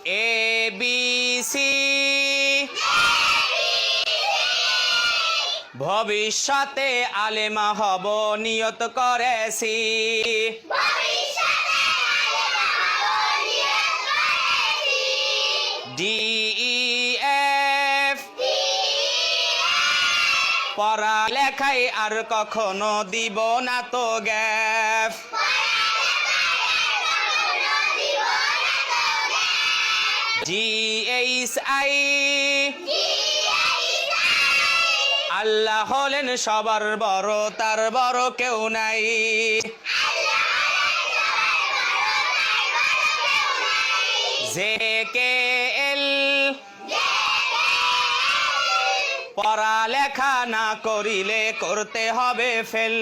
A B C ভবিষ্যতে আলেমা হব নিয়ত করেছি ডি ই এফ পড়ালেখায় আর কখনো দিব না তো গ্যাপ জি এইচ আই আল্লাহ হলেন সবার বড়, তার বড় কেউ নাই। জে কে এল পড়ালেখা না করিলে করতে হবে ফেল।